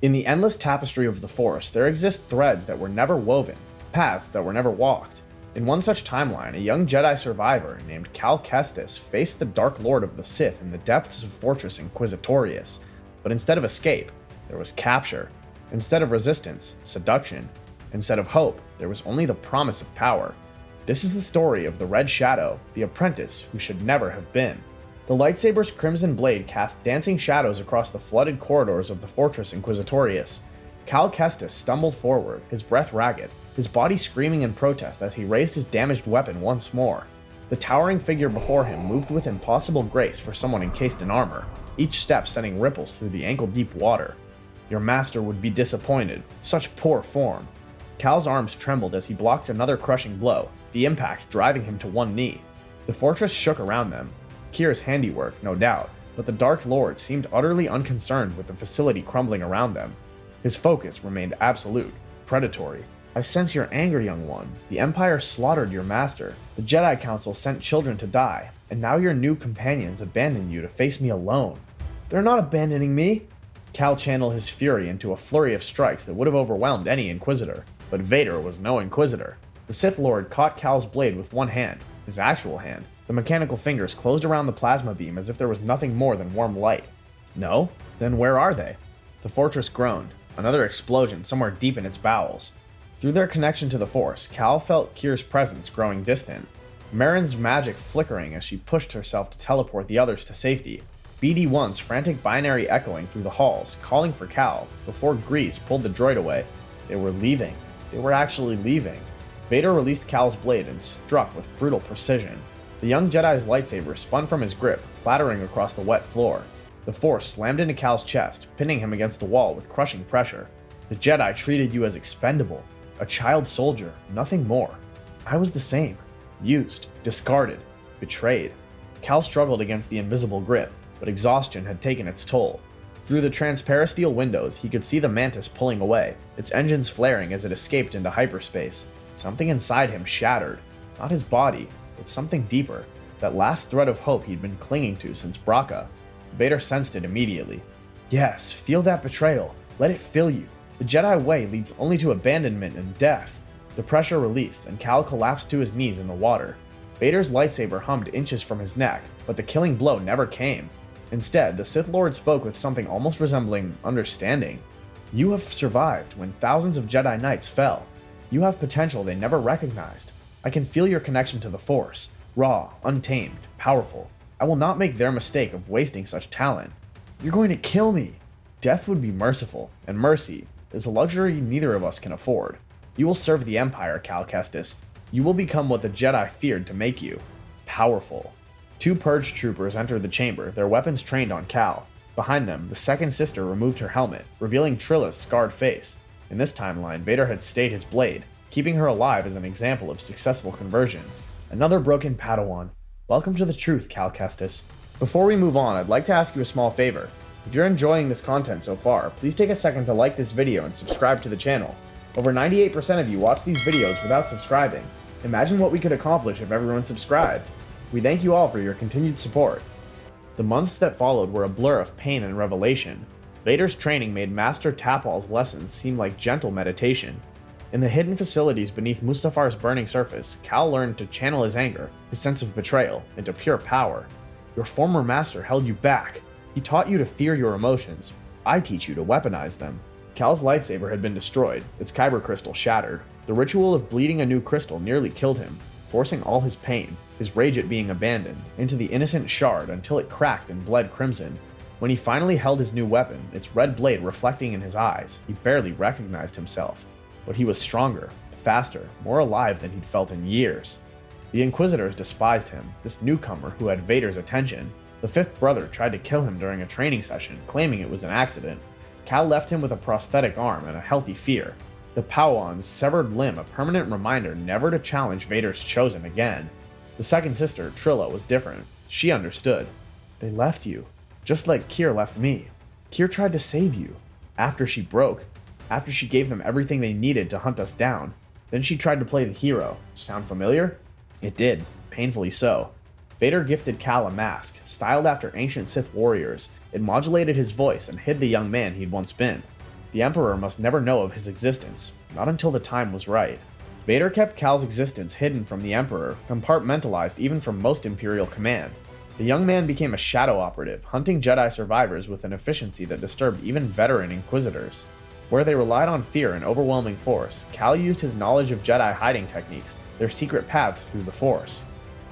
In the endless tapestry of the Force, there exist threads that were never woven, paths that were never walked. In one such timeline, a young Jedi survivor named Cal Kestis faced the Dark Lord of the Sith in the depths of Fortress Inquisitorius. But instead of escape, there was capture. Instead of resistance, seduction. Instead of hope, there was only the promise of power. This is the story of the Red Shadow, the apprentice who should never have been. The lightsaber's crimson blade cast dancing shadows across the flooded corridors of the Fortress Inquisitorius. Cal Kestis stumbled forward, his breath ragged, his body screaming in protest as he raised his damaged weapon once more. The towering figure before him moved with impossible grace for someone encased in armor, each step sending ripples through the ankle-deep water. Your master would be disappointed. Such poor form. Cal's arms trembled as he blocked another crushing blow, the impact driving him to one knee. The fortress shook around them. Kyr's handiwork, no doubt, but the Dark Lord seemed utterly unconcerned with the facility crumbling around them. His focus remained absolute, predatory. I sense your anger, young one. The Empire slaughtered your master. The Jedi Council sent children to die, and now your new companions abandon you to face me alone. They're not abandoning me. Cal channeled his fury into a flurry of strikes that would have overwhelmed any Inquisitor, but Vader was no Inquisitor. The Sith Lord caught Cal's blade with one hand, his actual hand. The mechanical fingers closed around the plasma beam as if there was nothing more than warm light. No? Then where are they? The fortress groaned, another explosion somewhere deep in its bowels. Through their connection to the Force, Cal felt Kyr's presence growing distant. Marin's magic flickering as she pushed herself to teleport the others to safety. BD-1's frantic binary echoing through the halls, calling for Cal, before Grease pulled the droid away. They were leaving. They were actually leaving. Vader released Cal's blade and struck with brutal precision. The young Jedi's lightsaber spun from his grip, clattering across the wet floor. The Force slammed into Cal's chest, pinning him against the wall with crushing pressure. The Jedi treated you as expendable, a child soldier, nothing more. I was the same. Used, discarded, betrayed. Cal struggled against the invisible grip, but exhaustion had taken its toll. Through the transparasteel windows, he could see the Mantis pulling away, its engines flaring as it escaped into hyperspace. Something inside him shattered. Not his body, but something deeper. That last thread of hope he'd been clinging to since Braca. Vader sensed it immediately. Yes, feel that betrayal. Let it fill you. The Jedi way leads only to abandonment and death. The pressure released, and Cal collapsed to his knees in the water. Vader's lightsaber hummed inches from his neck, but the killing blow never came. Instead, the Sith Lord spoke with something almost resembling understanding. You have survived when thousands of Jedi Knights fell. You have potential they never recognized. I can feel your connection to the Force. Raw, untamed, powerful. I will not make their mistake of wasting such talent. You're going to kill me. Death would be merciful, and mercy is a luxury neither of us can afford. You will serve the Empire, Cal Kestis. You will become what the Jedi feared to make you. Powerful. Two purge troopers entered the chamber, their weapons trained on Cal. Behind them, the second sister removed her helmet, revealing Trilla's scarred face. In this timeline, Vader had stayed his blade, keeping her alive as an example of successful conversion. Another broken Padawan. Welcome to the truth, Cal Kestis. Before we move on, I'd like to ask you a small favor. If you're enjoying this content so far, please take a second to like this video and subscribe to the channel. Over 98% of you watch these videos without subscribing. Imagine what we could accomplish if everyone subscribed. We thank you all for your continued support. The months that followed were a blur of pain and revelation. Vader's training made Master Tapal's lessons seem like gentle meditation. In the hidden facilities beneath Mustafar's burning surface, Cal learned to channel his anger, his sense of betrayal, into pure power. Your former master held you back. He taught you to fear your emotions. I teach you to weaponize them. Cal's lightsaber had been destroyed, its kyber crystal shattered. The ritual of bleeding a new crystal nearly killed him, forcing all his pain, his rage at being abandoned, into the innocent shard until it cracked and bled crimson. When he finally held his new weapon, its red blade reflecting in his eyes, he barely recognized himself. But he was stronger, faster, more alive than he'd felt in years. The Inquisitors despised him, this newcomer who had Vader's attention. The fifth brother tried to kill him during a training session, claiming it was an accident. Cal left him with a prosthetic arm and a healthy fear. The Padawan's severed limb a permanent reminder never to challenge Vader's chosen again. The second sister, Trilla, was different. She understood. They left you, just like Kyr left me. Kyr tried to save you. After she broke, after she gave them everything they needed to hunt us down, then she tried to play the hero. Sound familiar? It did, painfully so. Vader gifted Cal a mask, styled after ancient Sith warriors. It modulated his voice and hid the young man he'd once been. The Emperor must never know of his existence, not until the time was right. Vader kept Cal's existence hidden from the Emperor, compartmentalized even from most Imperial command. The young man became a shadow operative, hunting Jedi survivors with an efficiency that disturbed even veteran Inquisitors. Where they relied on fear and overwhelming force, Cal used his knowledge of Jedi hiding techniques, their secret paths through the Force.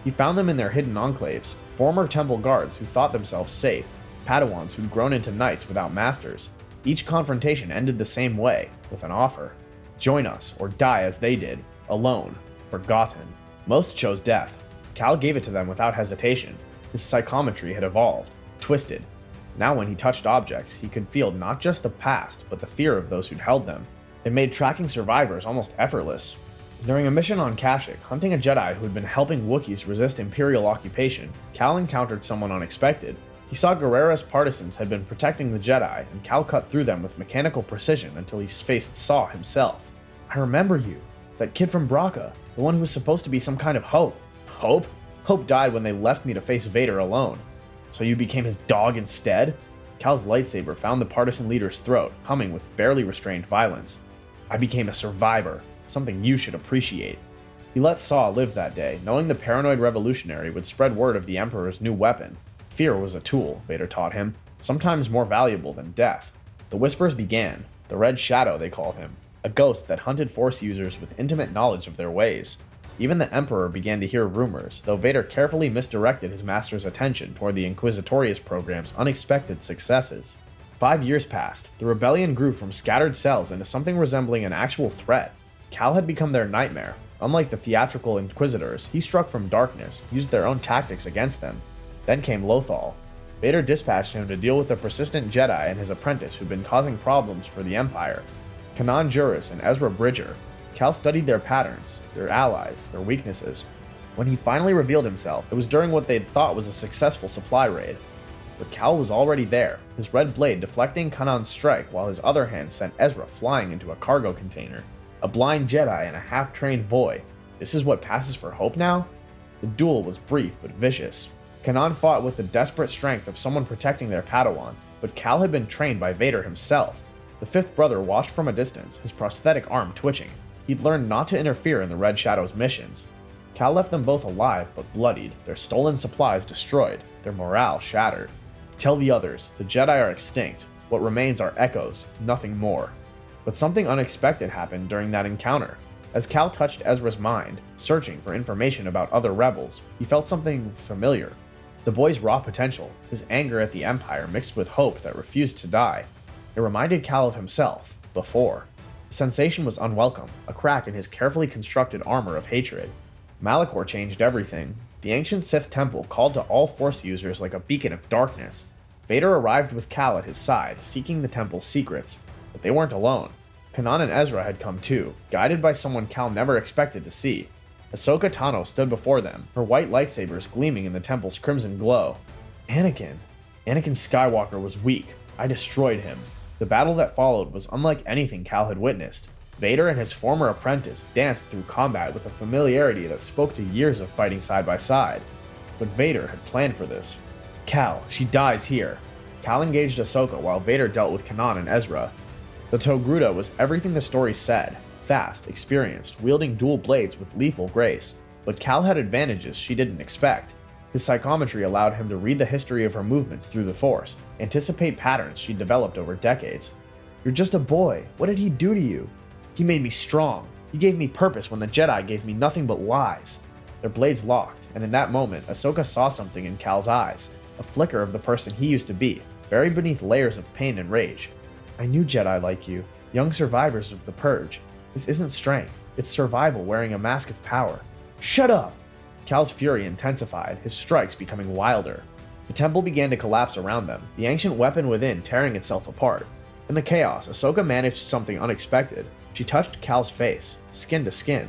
He found them in their hidden enclaves, former temple guards who thought themselves safe, Padawans who'd grown into knights without masters. Each confrontation ended the same way, with an offer. Join us, or die as they did, alone, forgotten. Most chose death. Cal gave it to them without hesitation. His psychometry had evolved, twisted. Now when he touched objects, he could feel not just the past, but the fear of those who'd held them. It made tracking survivors almost effortless. During a mission on Kashyyyk, hunting a Jedi who had been helping Wookiees resist Imperial occupation, Cal encountered someone unexpected. He saw Guerrera's partisans had been protecting the Jedi, and Cal cut through them with mechanical precision until he faced Saw himself. "I remember you. That kid from Braca, the one who was supposed to be some kind of hope." "Hope? Hope died when they left me to face Vader alone. So you became his dog instead?" Cal's lightsaber found the partisan leader's throat, humming with barely restrained violence. "I became a survivor, something you should appreciate." He let Saw live that day, knowing the paranoid revolutionary would spread word of the Emperor's new weapon. Fear was a tool, Vader taught him, sometimes more valuable than death. The whispers began. The Red Shadow, they called him, a ghost that hunted Force users with intimate knowledge of their ways. Even the Emperor began to hear rumors, though Vader carefully misdirected his master's attention toward the Inquisitorius program's unexpected successes. 5 years passed. The rebellion grew from scattered cells into something resembling an actual threat. Cal had become their nightmare. Unlike the theatrical Inquisitors, he struck from darkness, used their own tactics against them. Then came Lothal. Vader dispatched him to deal with a persistent Jedi and his apprentice who'd been causing problems for the Empire. Kanan Jarrus and Ezra Bridger. Cal studied their patterns, their allies, their weaknesses. When he finally revealed himself, it was during what they'd thought was a successful supply raid. But Cal was already there, his red blade deflecting Kanan's strike while his other hand sent Ezra flying into a cargo container. A blind Jedi and a half-trained boy. This is what passes for hope now? The duel was brief but vicious. Kanan fought with the desperate strength of someone protecting their Padawan, but Cal had been trained by Vader himself. The fifth brother watched from a distance, his prosthetic arm twitching. He'd learned not to interfere in the Red Shadow's missions. Cal left them both alive but bloodied, their stolen supplies destroyed, their morale shattered. Tell the others, the Jedi are extinct. What remains are echoes, nothing more. But something unexpected happened during that encounter. As Cal touched Ezra's mind, searching for information about other rebels, he felt something familiar. The boy's raw potential, his anger at the Empire mixed with hope that refused to die. It reminded Cal of himself, before. The sensation was unwelcome, a crack in his carefully constructed armor of hatred. Malachor changed everything. The ancient Sith temple called to all Force users like a beacon of darkness. Vader arrived with Cal at his side, seeking the temple's secrets. But they weren't alone. Kanan and Ezra had come too, guided by someone Cal never expected to see. Ahsoka Tano stood before them, her white lightsabers gleaming in the temple's crimson glow. Anakin Skywalker was weak. I destroyed him. The battle that followed was unlike anything Cal had witnessed. Vader and his former apprentice danced through combat with a familiarity that spoke to years of fighting side by side. But Vader had planned for this. "Cal, she dies here." Cal engaged Ahsoka while Vader dealt with Kanan and Ezra. The Togruta was everything the story said. Fast, experienced, wielding dual blades with lethal grace. But Cal had advantages she didn't expect. His psychometry allowed him to read the history of her movements through the Force, anticipate patterns she'd developed over decades. "You're just a boy. What did he do to you?" "He made me strong. He gave me purpose when the Jedi gave me nothing but lies." Their blades locked, and in that moment, Ahsoka saw something in Cal's eyes, a flicker of the person he used to be, buried beneath layers of pain and rage. "I knew Jedi like you, young survivors of the Purge. This isn't strength, it's survival wearing a mask of power." "Shut up!" Cal's fury intensified, his strikes becoming wilder. The temple began to collapse around them, the ancient weapon within tearing itself apart. In the chaos, Ahsoka managed something unexpected. She touched Cal's face, skin to skin.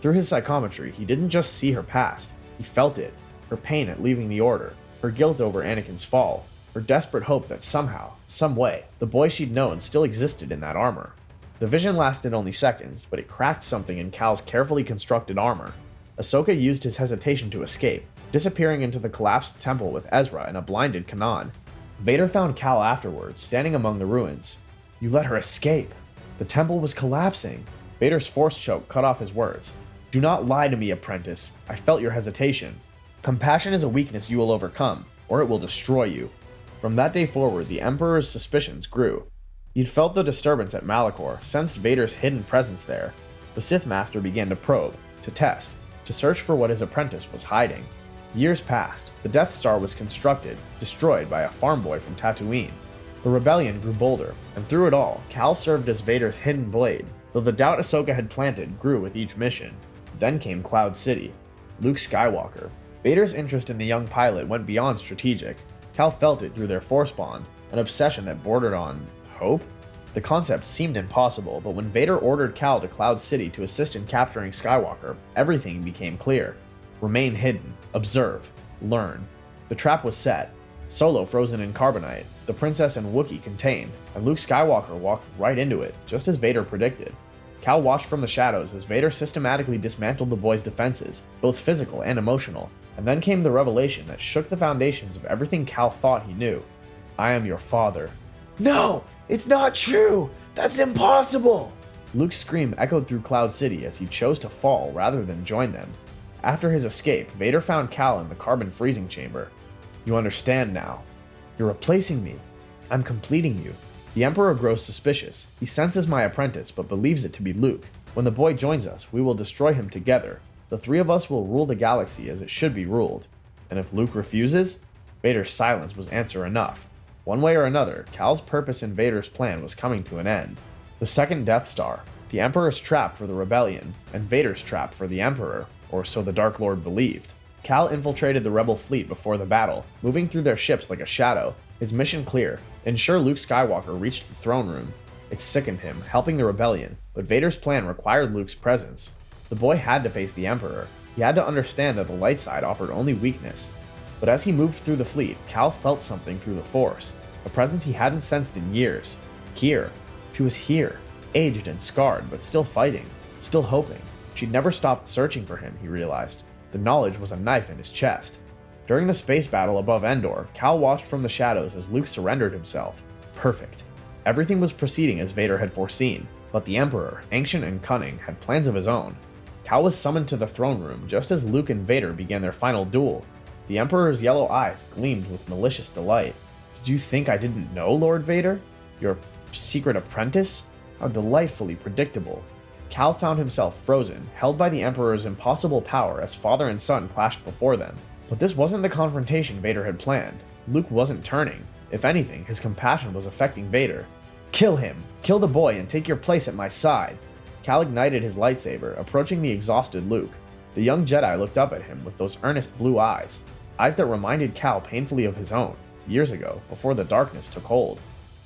Through his psychometry, he didn't just see her past, he felt it. Her pain at leaving the Order, her guilt over Anakin's fall, her desperate hope that somehow, some way, the boy she'd known still existed in that armor. The vision lasted only seconds, but it cracked something in Cal's carefully constructed armor. Ahsoka used his hesitation to escape, disappearing into the collapsed temple with Ezra and a blinded Kanan. Vader found Cal afterwards, standing among the ruins. You let her escape. The temple was collapsing. Vader's force choke cut off his words. Do not lie to me, Apprentice. I felt your hesitation. Compassion is a weakness you will overcome, or it will destroy you. From that day forward, the Emperor's suspicions grew. He'd felt the disturbance at Malachor, sensed Vader's hidden presence there. The Sith Master began to probe, to test, to search for what his apprentice was hiding. Years passed. The Death Star was constructed, destroyed by a farm boy from Tatooine. The rebellion grew bolder, and through it all, Cal served as Vader's hidden blade, though the doubt Ahsoka had planted grew with each mission. Then came Cloud City. Luke Skywalker. Vader's interest in the young pilot went beyond strategic. Cal felt it through their force bond, an obsession that bordered on hope? The concept seemed impossible, but when Vader ordered Cal to Cloud City to assist in capturing Skywalker, everything became clear. Remain hidden, observe, learn. The trap was set. Solo frozen in carbonite, the princess and Wookiee contained, and Luke Skywalker walked right into it, just as Vader predicted. Cal watched from the shadows as Vader systematically dismantled the boy's defenses, both physical and emotional, and then came the revelation that shook the foundations of everything Cal thought he knew. I am your father. No! It's not true! That's impossible! Luke's scream echoed through Cloud City as he chose to fall rather than join them. After his escape, Vader found Cal in the carbon freezing chamber. You understand now. You're replacing me. I'm completing you. The Emperor grows suspicious. He senses my apprentice, but believes it to be Luke. When the boy joins us, we will destroy him together. The three of us will rule the galaxy as it should be ruled. And if Luke refuses? Vader's silence was answer enough. One way or another, Cal's purpose in Vader's plan was coming to an end. The second Death Star, the Emperor's trap for the rebellion, and Vader's trap for the Emperor, or so the Dark Lord believed. Cal infiltrated the rebel fleet before the battle, moving through their ships like a shadow, his mission clear: ensure Luke Skywalker reached the throne room. It sickened him, helping the rebellion, but Vader's plan required Luke's presence. The boy had to face the Emperor. He had to understand that the light side offered only weakness. But as he moved through the fleet, Cal felt something through the Force, a presence he hadn't sensed in years. Kier. She was here, aged and scarred, but still fighting, still hoping. She'd never stopped searching for him, he realized. The knowledge was a knife in his chest. During the space battle above Endor, Cal watched from the shadows as Luke surrendered himself. Perfect. Everything was proceeding as Vader had foreseen, but the Emperor, ancient and cunning, had plans of his own. Cal was summoned to the throne room just as Luke and Vader began their final duel. The Emperor's yellow eyes gleamed with malicious delight. Did you think I didn't know, Lord Vader? Your secret apprentice? How delightfully predictable. Cal found himself frozen, held by the Emperor's impossible power as father and son clashed before them. But this wasn't the confrontation Vader had planned. Luke wasn't turning. If anything, his compassion was affecting Vader. Kill him! Kill the boy and take your place at my side! Cal ignited his lightsaber, approaching the exhausted Luke. The young Jedi looked up at him with those earnest blue eyes that reminded Cal painfully of his own, years ago, before the darkness took hold.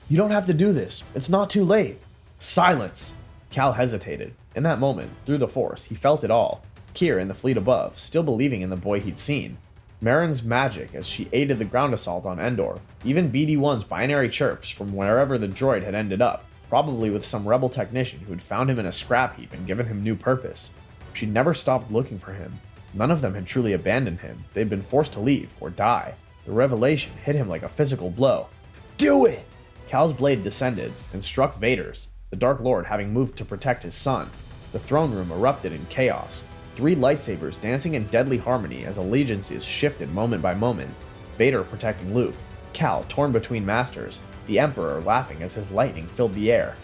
You don't have to do this. It's not too late. Silence! Cal hesitated. In that moment, through the Force, he felt it all. Kier in the fleet above, still believing in the boy he'd seen. Marin's magic as she aided the ground assault on Endor. Even BD-1's binary chirps from wherever the droid had ended up, probably with some rebel technician who had found him in a scrap heap and given him new purpose. She'd never stopped looking for him. None of them had truly abandoned him. They'd been forced to leave, or die. The revelation hit him like a physical blow. Do it! Cal's blade descended, and struck Vader's, the Dark Lord having moved to protect his son. The throne room erupted in chaos. 3 lightsabers dancing in deadly harmony as allegiances shifted moment by moment. Vader protecting Luke, Cal torn between masters, the Emperor laughing as his lightning filled the air.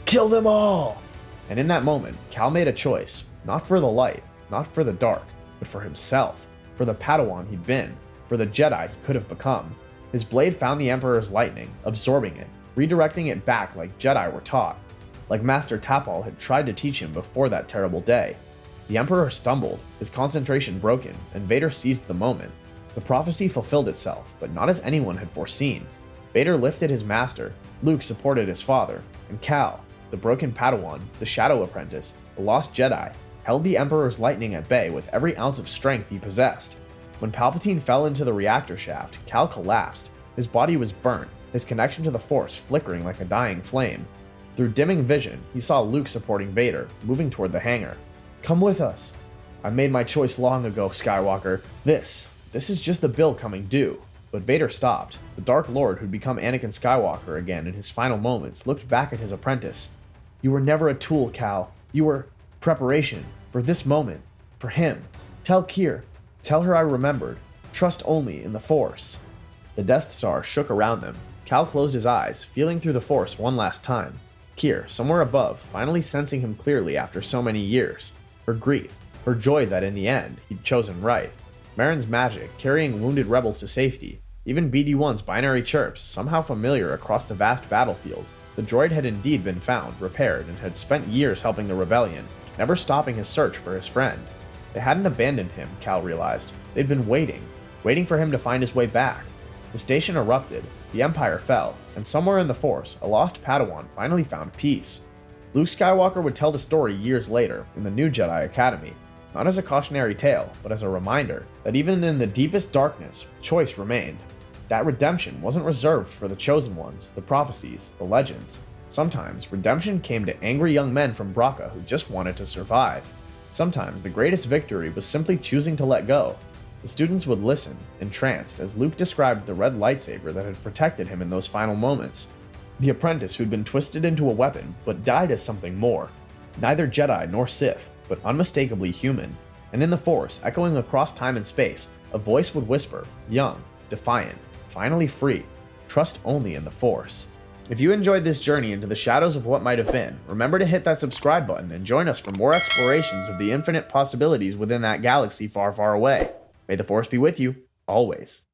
Kill them all! And in that moment, Cal made a choice, not for the light, not for the dark, but for himself, for the Padawan he'd been, for the Jedi he could have become. His blade found the Emperor's lightning, absorbing it, redirecting it back like Jedi were taught, like Master Tapal had tried to teach him before that terrible day. The Emperor stumbled, his concentration broken, and Vader seized the moment. The prophecy fulfilled itself, but not as anyone had foreseen. Vader lifted his master, Luke supported his father, and Cal, the broken Padawan, the Shadow Apprentice, the lost Jedi, held the Emperor's lightning at bay with every ounce of strength he possessed. When Palpatine fell into the reactor shaft, Cal collapsed. His body was burnt, his connection to the Force flickering like a dying flame. Through dimming vision, he saw Luke supporting Vader, moving toward the hangar. Come with us. I made my choice long ago, Skywalker. This is just the bill coming due. But Vader stopped. The Dark Lord, who'd become Anakin Skywalker again in his final moments, looked back at his apprentice. "You were never a tool, Cal. You were preparation for this moment, for him. Tell Kier. Tell her I remembered. Trust only in the Force." The Death Star shook around them. Cal closed his eyes, feeling through the Force one last time. Kier, somewhere above, finally sensing him clearly after so many years. Her grief, her joy that in the end, he'd chosen right. Marin's magic, carrying wounded rebels to safety. Even BD-1's binary chirps, somehow familiar across the vast battlefield. The droid had indeed been found, repaired, and had spent years helping the rebellion, never stopping his search for his friend. They hadn't abandoned him, Cal realized. They'd been waiting for him to find his way back. The station erupted, the Empire fell, and somewhere in the Force, a lost Padawan finally found peace. Luke Skywalker would tell the story years later, in the new Jedi Academy, not as a cautionary tale, but as a reminder that even in the deepest darkness, choice remained. That redemption wasn't reserved for the chosen ones, the prophecies, the legends. Sometimes, redemption came to angry young men from Bracca who just wanted to survive. Sometimes, the greatest victory was simply choosing to let go. The students would listen, entranced, as Luke described the red lightsaber that had protected him in those final moments. The apprentice who'd been twisted into a weapon, but died as something more. Neither Jedi nor Sith, but unmistakably human. And in the Force, echoing across time and space, a voice would whisper, young, defiant, finally free, trust only in the Force. If you enjoyed this journey into the shadows of what might have been, remember to hit that subscribe button and join us for more explorations of the infinite possibilities within that galaxy far, far away. May the Force be with you, always.